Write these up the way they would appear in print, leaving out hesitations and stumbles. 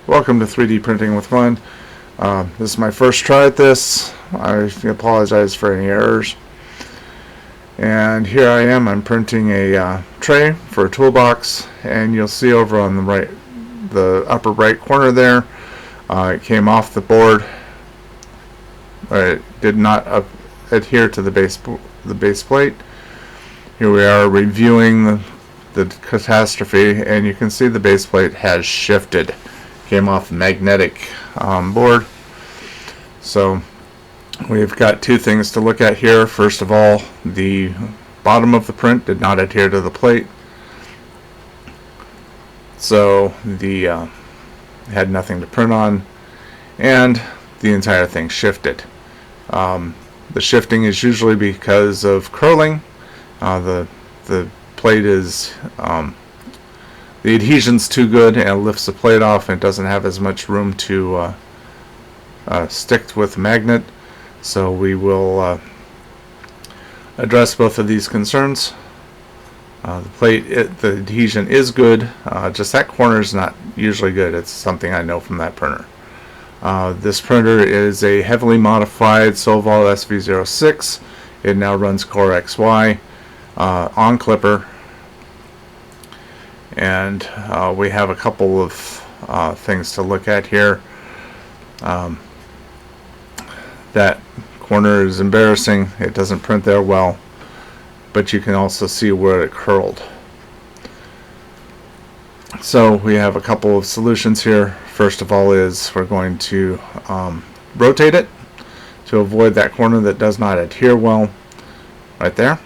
Welcome to 3D Printing with Fun. This is my first try at this. I apologize for any errors. And here I am. I'm printing a tray for a toolbox, and you'll see over on the upper right corner there, it came off the board. It did not adhere to the base plate. Here we are reviewing the catastrophe, and you can see the base plate has shifted. Came off the magnetic board. So we've got two things to look at here. First of all, the bottom of the print did not adhere to the plate, so the had nothing to print on, and the entire thing shifted. The shifting is usually because of curling. The plate is the adhesion's too good, and it lifts the plate off, and it doesn't have as much room to stick with the magnet. So we will address both of these concerns. The adhesion is good, just that corner is not usually good. It's something I know from that printer. This printer is a heavily modified Solval SV06. It now runs Core XY on Clipper. And we have a couple of things to look at here. That corner is embarrassing. It doesn't print there well, but you can also see where it curled. So we have a couple of solutions here. First of all is we're going to rotate it to avoid that corner that does not adhere well right there.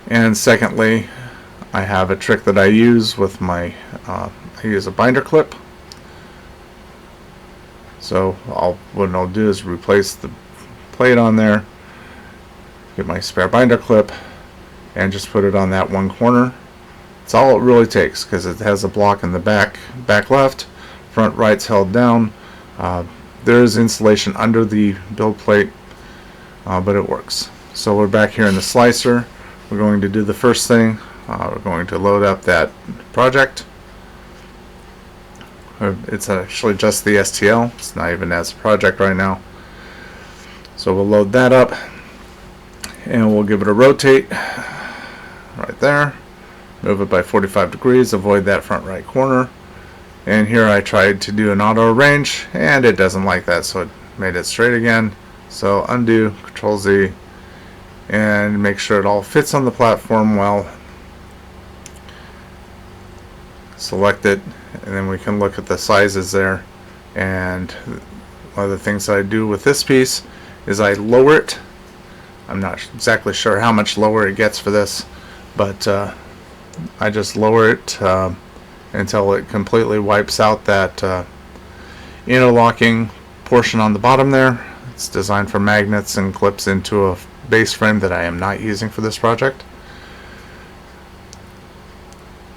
And secondly, I have a trick that I use with my, I use a binder clip. So what I'll do is replace the plate on there, get my spare binder clip, and just put it on that one corner. That's all it really takes, because it has a block in the back left, front right's held down. There is insulation under the build plate, but it works. So we're back here in the slicer. We're going to do the first thing. We're going to load up that project. It's actually just the STL. It's not even as a project right now. So we'll load that up, and we'll give it a rotate right there. Move it by 45 degrees. Avoid that front right corner. And here I tried to do an auto arrange, and it doesn't like that, so it made it straight again. So undo, Control Z, and make sure it all fits on the platform well. Select it, and then we can look at the sizes there. And one of the things that I do with this piece is I lower it. I'm not exactly sure how much lower it gets for this, but I just lower it until it completely wipes out that interlocking portion on the bottom there. It's designed for magnets and clips into a base frame that I am not using for this project.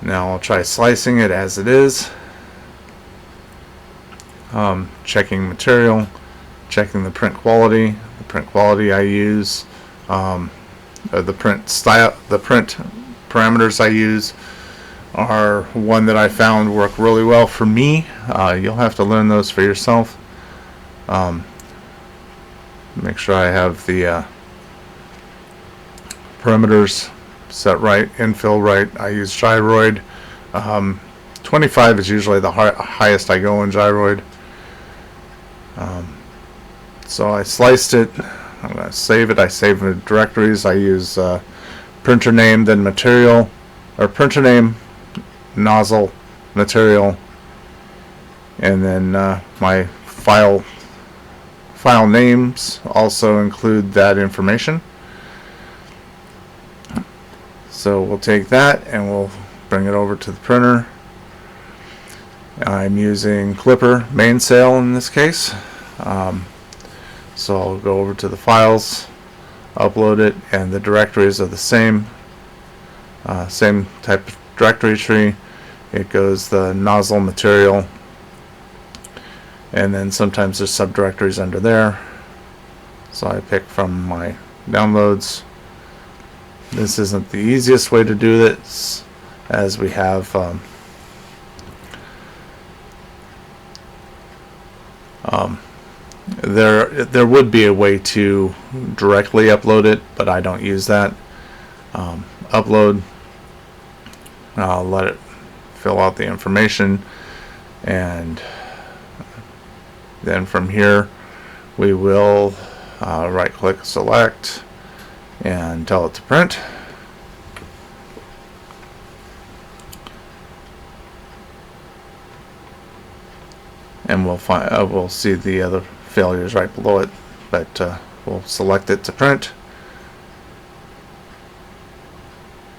Now I'll try slicing it as it is. Checking material, checking the print quality. The print quality I use, the print style, the print parameters I use are one that I found work really well for me. You'll have to learn those for yourself. Make sure I have the parameters set right, infill right. I use gyroid. 25 is usually the highest I go in gyroid. So I sliced it. I'm going to save it. I save the directories. I use printer name, then material, or printer name, nozzle, material, and then my file names also include that information. So we'll take that and we'll bring it over to the printer. I'm using Clipper mainsail in this case. So I'll go over to the files, upload it, and the directories are the same type of directory tree. It goes the nozzle, material, and then sometimes there's subdirectories under there. So I pick from my downloads. This isn't the easiest way to do this, as we have There would be a way to directly upload it, but I don't use that. Upload. I'll let it fill out the information, and then from here we will right click, select, and tell it to print. And we'll see the other failures right below it, but we'll select it to print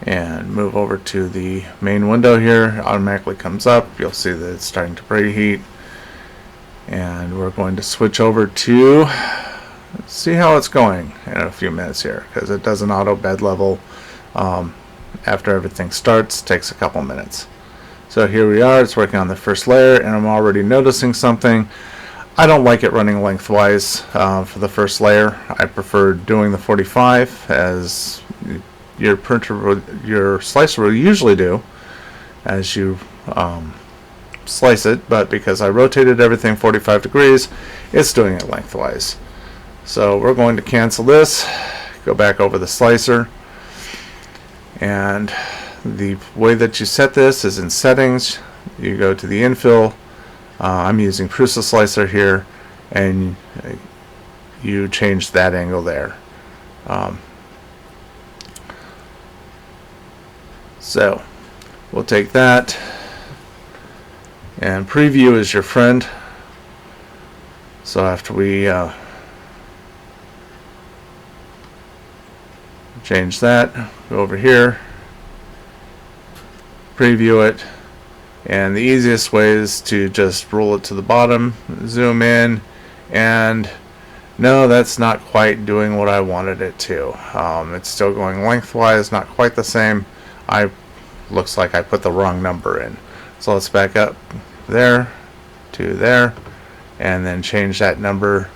and move over to the main window here. It automatically comes up. You'll see that it's starting to preheat, and we're going to switch over to see how it's going in a few minutes here, because it does an auto bed level after everything starts. It takes a couple minutes. So here we are, it's working on the first layer, and I'm already noticing something. I don't like it running lengthwise for the first layer. I prefer doing the 45 as your slicer will usually do as you slice it, but because I rotated everything 45 degrees, it's doing it lengthwise. So we're going to cancel this, go back over the slicer, and the way that you set this is in settings. You go to the infill. I'm using PrusaSlicer here, and you change that angle there. So we'll take that, and preview is your friend. So after we change that, go over here, preview it, and the easiest way is to just roll it to the bottom, zoom in, and no, that's not quite doing what I wanted it to. It's still going lengthwise, not quite the same. Looks like I put the wrong number in. So let's back up there to there, and then change that number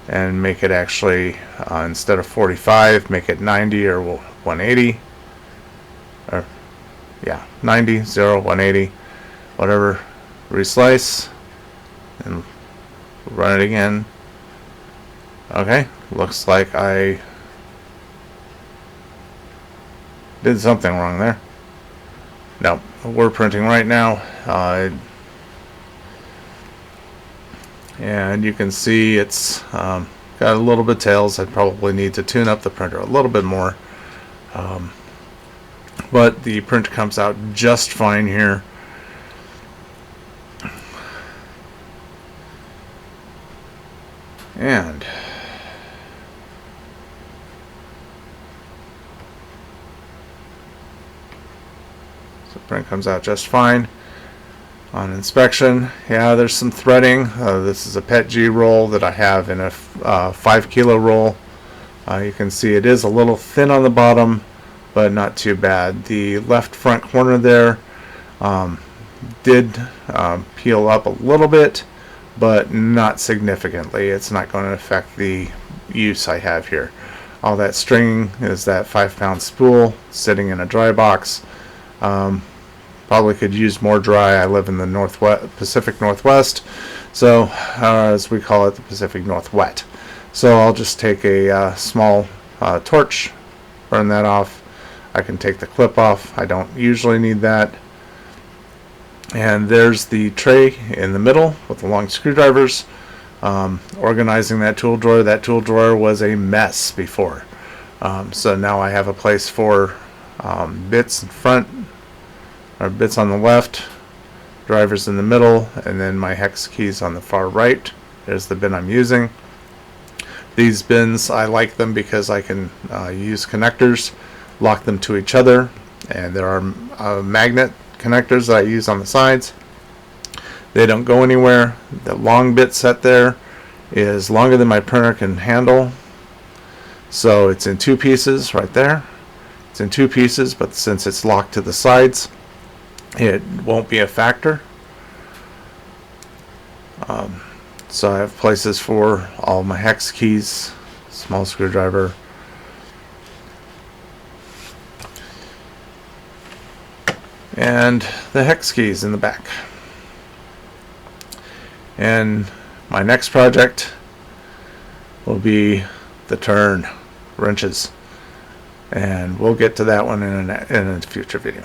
and make it actually instead of 45, make it 90 or 180, or yeah, 90, 0, 180, whatever. Reslice and run it again. Okay, looks like I did something wrong there. No, we're printing right now, and you can see it's got a little bit of tails. I probably need to tune up the printer a little bit more, but the print comes out just fine here. And so print comes out just fine. On inspection, yeah, there's some threading. This is a PETG roll that I have in a 5 kilo roll. You can see it is a little thin on the bottom, but not too bad. The left front corner there did peel up a little bit, but not significantly. It's not going to affect the use I have here. All that stringing is that 5-pound spool sitting in a dry box. Probably could use more dry. I live in the Pacific Northwest, so as we call it, the Pacific Northwest. So I'll just take a small torch, burn that off. I can take the clip off. I don't usually need that. And there's the tray in the middle with the long screwdrivers. Organizing that tool drawer. That tool drawer was a mess before. So now I have a place for bits in front, or bits on the left, drivers in the middle, and then my hex keys on the far right. There's the bin I'm using. These bins, I like them because I can use connectors, lock them to each other, and there are magnet connectors that I use on the sides. They don't go anywhere. The long bit set there is longer than my printer can handle, so it's in 2 pieces right there. It's in 2 pieces, but since it's locked to the sides, it won't be a factor. So I have places for all my hex keys, small screwdriver, and the hex keys in the back. And My next project will be the turn wrenches, and we'll get to that one in a future video.